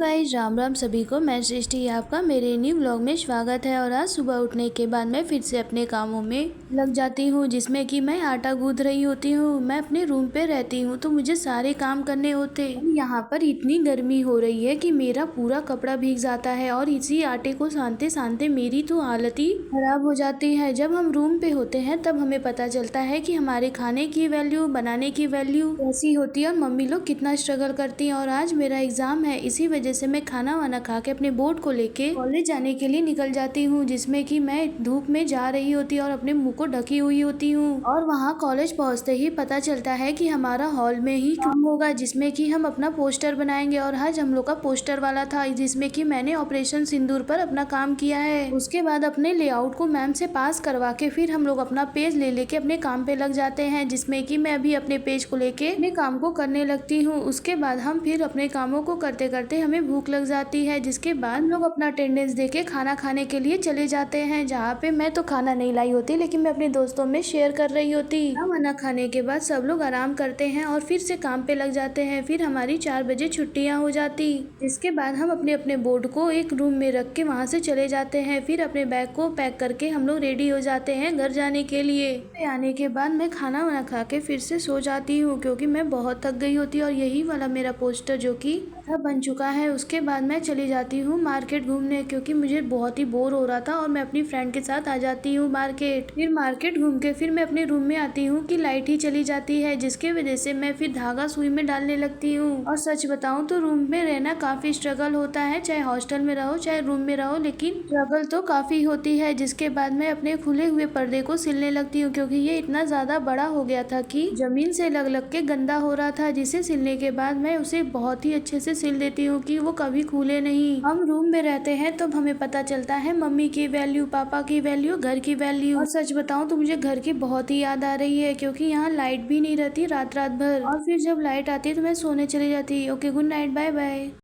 Guys, Ram Ram सभी को। मैं सृष्टि आपका मेरे न्यू ब्लॉग में स्वागत है। और आज सुबह उठने के बाद मैं फिर से अपने कामों में लग जाती हूँ, जिसमें कि मैं आटा गूंथ रही होती हूँ। मैं अपने रूम पे रहती हूँ तो मुझे सारे काम करने होते। यहाँ पर इतनी गर्मी हो रही है कि मेरा पूरा कपड़ा भीग जाता है और इसी आटे को सानते सानते मेरी तो हालत ही खराब हो जाती है। जब हम रूम पे होते हैं तब हमें पता चलता है कि हमारे खाने की वैल्यू, बनाने की वैल्यू कैसी होती है और मम्मी लोग कितना स्ट्रगल करती हैं। और आज मेरा एग्जाम है, इसी वजह से मैं खाना वाना खा के अपने बोर्ड को लेके कॉलेज जाने के लिए निकल जाती हूँ, जिसमें कि मैं धूप में जा रही होती और अपने मुंह को ढकी हुई होती हूँ। और वहाँ कॉलेज पहुँचते ही पता चलता है कि हमारा हॉल में ही काम होगा, जिसमें कि हम अपना पोस्टर बनाएंगे। और आज हम लोग का पोस्टर वाला था, जिसमें कि मैंने ऑपरेशन सिंदूर पर अपना काम किया है। उसके बाद अपने लेआउट को मैम से पास करवा के फिर हम लोग अपना पेज ले लेके अपने काम पे लग जाते हैं, जिसमें कि मैं अभी अपने पेज को लेके अपने काम को करने लगती हूँ। उसके बाद हम फिर अपने कामों को करते करते हमें भूख लग जाती है, जिसके बाद हम लोग अपना अटेंडेंस देके खाना खाने के लिए चले जाते हैं, जहाँ पे मैं तो खाना नहीं लाई होती लेकिन मैं अपने दोस्तों में शेयर कर रही होती। खाना खाने के बाद सब लोग आराम करते हैं और फिर से काम पे लग जाते हैं। फिर हमारी 4 बजे छुट्टियाँ हो जाती, जिसके बाद हम अपने अपने बोर्ड को एक रूम में रख के वहाँ से चले जाते हैं। फिर अपने बैग को पैक करके हम लोग रेडी हो जाते हैं घर जाने के लिए। आने के बाद मैं खाना वाना खा के फिर से सो जाती हूँ, क्योंकि मैं बहुत थक गई होती और यही वाला मेरा पोस्टर जो कि बन चुका है। उसके बाद मैं चली जाती हूँ मार्केट घूमने, क्योंकि मुझे बहुत ही बोर हो रहा था और मैं अपनी फ्रेंड के साथ आ जाती हूँ मार्केट। फिर मार्केट घूम के फिर मैं अपने रूम में आती हूँ कि लाइट ही चली जाती है, जिसके वजह से मैं फिर धागा सुई में डालने लगती हूँ। और सच बताऊँ तो रूम में रहना काफी स्ट्रगल होता है, चाहे हॉस्टल में रहो चाहे रूम में रहो, लेकिन स्ट्रगल तो काफी होती है। जिसके बाद मैं अपने खुले हुए पर्दे को सिलने लगती हूँ, क्योंकि ये इतना ज्यादा बड़ा हो गया था कि जमीन से लग लग के गंदा हो रहा था, जिसे सिलने के बाद मैं उसे बहुत ही अच्छे से सिल देती हूँ कि वो कभी खुले नहीं। हम रूम में रहते हैं तो हमें पता चलता है मम्मी की वैल्यू, पापा की वैल्यू, घर की वैल्यू। और सच बताऊं तो मुझे घर की बहुत ही याद आ रही है, क्योंकि यहाँ लाइट भी नहीं रहती रात रात भर। और फिर जब लाइट आती है तो मैं सोने चली जाती। Okay, good night, bye bye.